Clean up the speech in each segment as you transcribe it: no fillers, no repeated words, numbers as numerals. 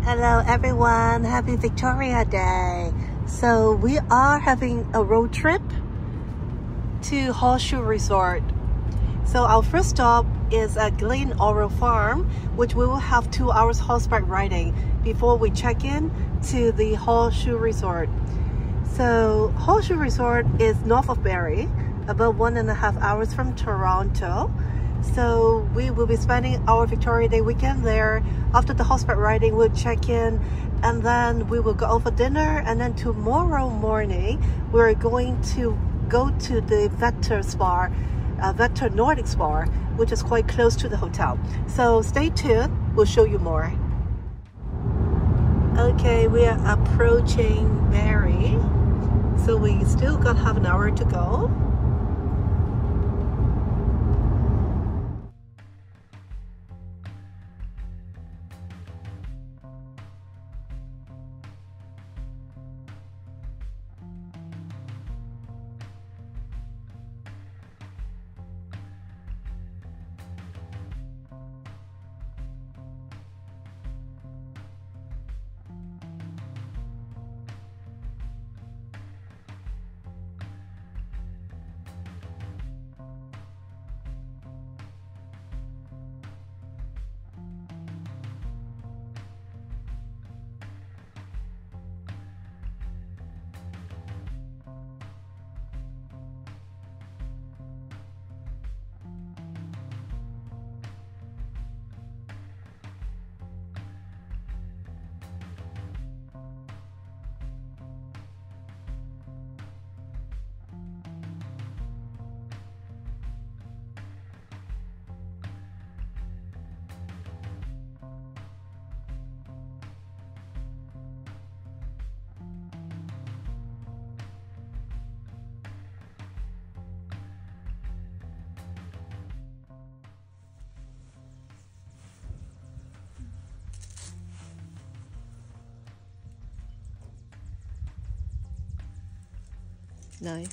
Hello everyone, happy Victoria Day. So we are having a road trip to Horseshoe Resort. So our first stop is at Glen Oral Farm, which we will have 2 hours horseback riding before we check in to the Horseshoe Resort. So Horseshoe Resort is north of Barrie, about 1.5 hours from Toronto. So we will be spending our Victoria Day weekend there. After the horseback riding, we'll check in and then we will go out for dinner. And then tomorrow morning, we're going to go to the Vetta spa, Vetta Nordic spa, which is quite close to the hotel. So stay tuned, we'll show you more. Okay, we are approaching Barrie. So we still got half an hour to go. Nice.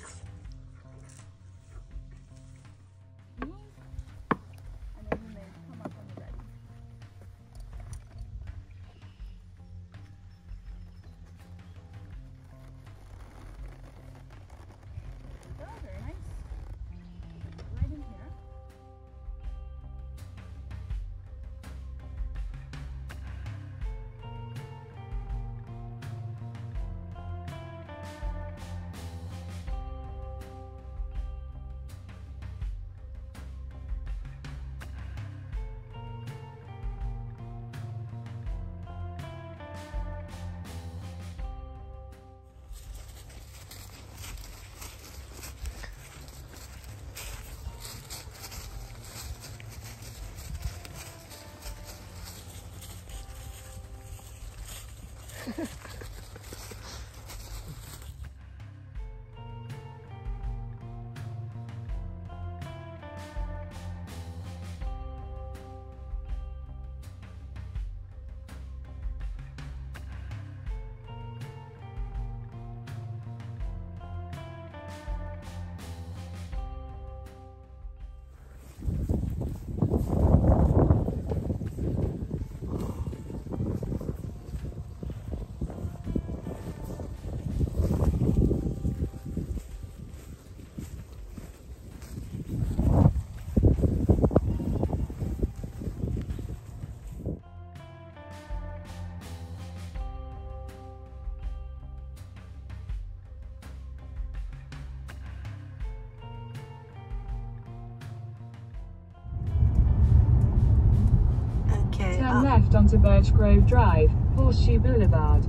Turn left onto Birch Grove Drive, Horseshoe Boulevard.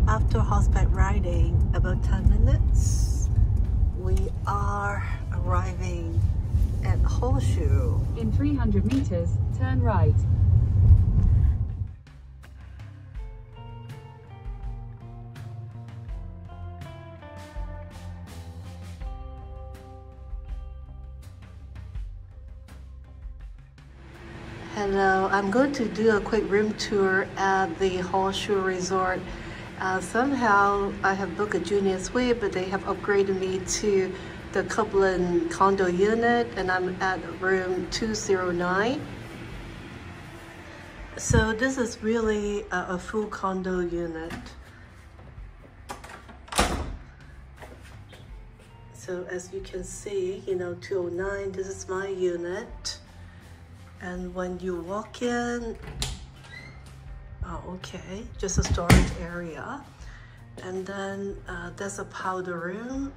After horseback riding about 10 minutes, we are arriving at Horseshoe. In 300 meters, turn right. Hello, I'm going to do a quick room tour at the Horseshoe Resort. Somehow I have booked a junior suite, but they have upgraded me to the Coupland condo unit, and I'm at room 209. So this is really a full condo unit. So as you can see, 209, this is my unit. And when you walk in, oh, okay, just a storage area. And then there's a powder room.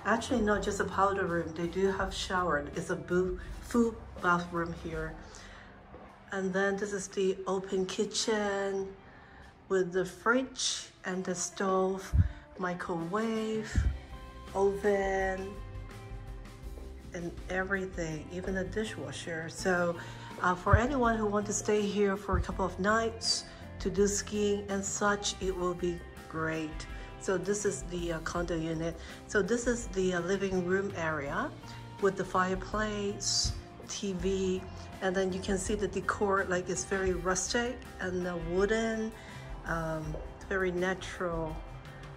Actually, not just a powder room, they do have shower. It's a full bathroom here. And then this is the open kitchen with the fridge and the stove, microwave, oven, and everything, even a dishwasher. So for anyone who wants to stay here for a couple of nights to do skiing and such, it will be great. So this is the condo unit. So this is the living room area with the fireplace, TV, and then you can see the decor, like it's very rustic and wooden, very natural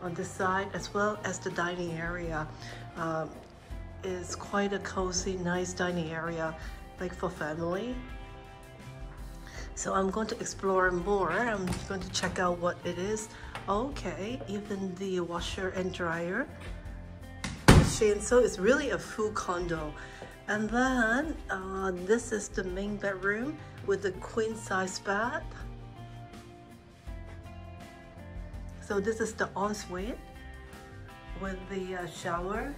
on this side, as well as the dining area. Is quite a cozy, nice dining area, like for family. So I'm going to explore more. I'm going to check out what it is. Okay, even the washer and dryer machine. So it's really a full condo. And then this is the main bedroom with the queen size bed. So this is the ensuite with the shower.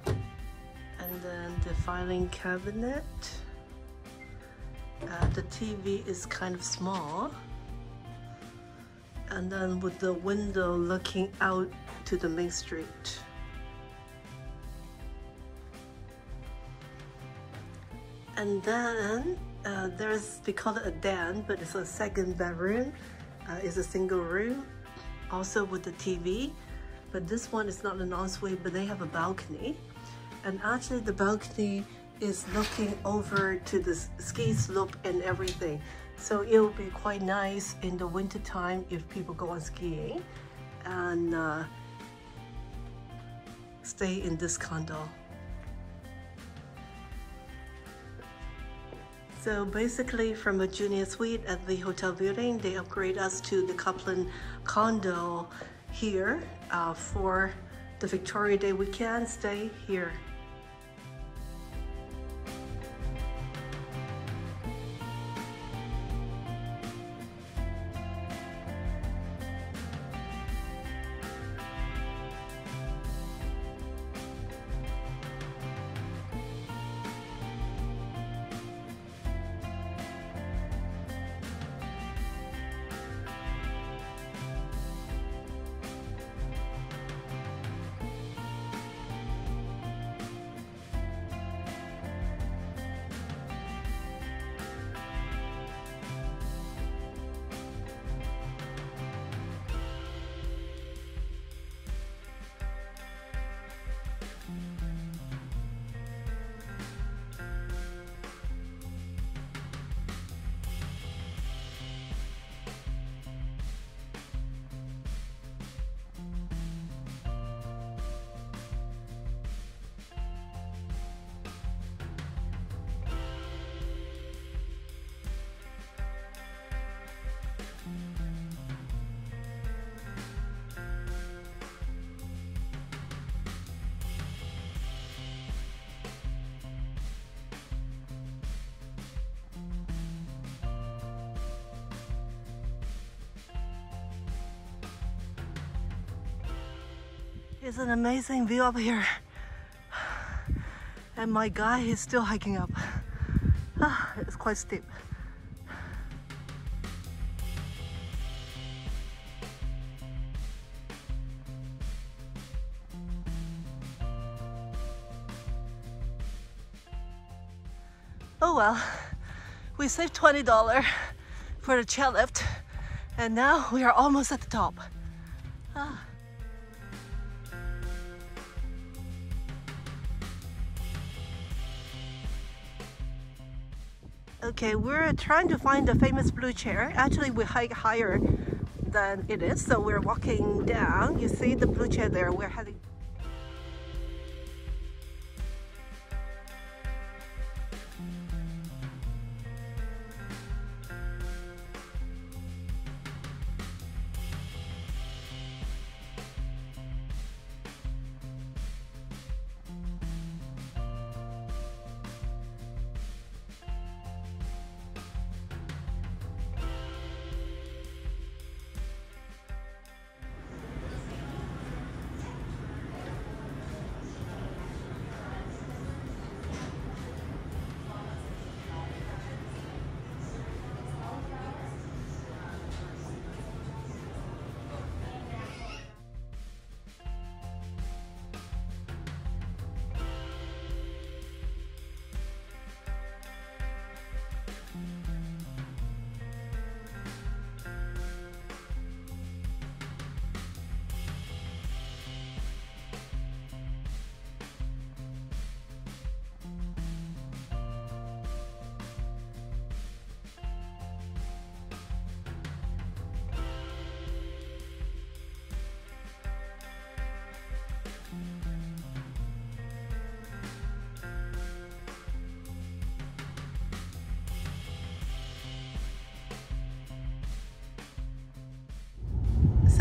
And then the filing cabinet. The TV is kind of small. And then with the window looking out to the main street. And then they call it a den, but it's a second bedroom. It's a single room, also with the TV. But this one is not an ensuite, but they have a balcony. And actually the balcony is looking over to the ski slope and everything. So it will be quite nice in the winter time if people go on skiing and stay in this condo. So basically from a junior suite at the hotel building, they upgrade us to the Coupland condo here for the Victoria Day weekend stay here. It's an amazing view up here. And my guy is still hiking up. It's quite steep. Oh well, we saved $20 for the chairlift, and now we are almost at the top. Okay, we're trying to find the famous blue chair. Actually, we hike higher than it is, so we're walking down. You see the blue chair there. We're heading.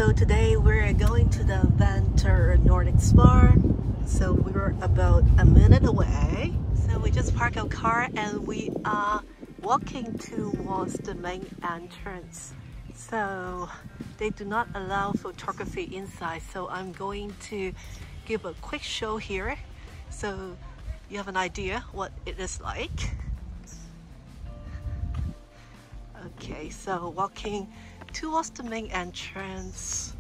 So today we're going to the Vetta Nordic Spa. So we're about a minute away. So we just parked our car and we are walking towards the main entrance. So they do not allow photography inside. So I'm going to give a quick show here. So you have an idea what it is like. Okay, so walking towards the main entrance.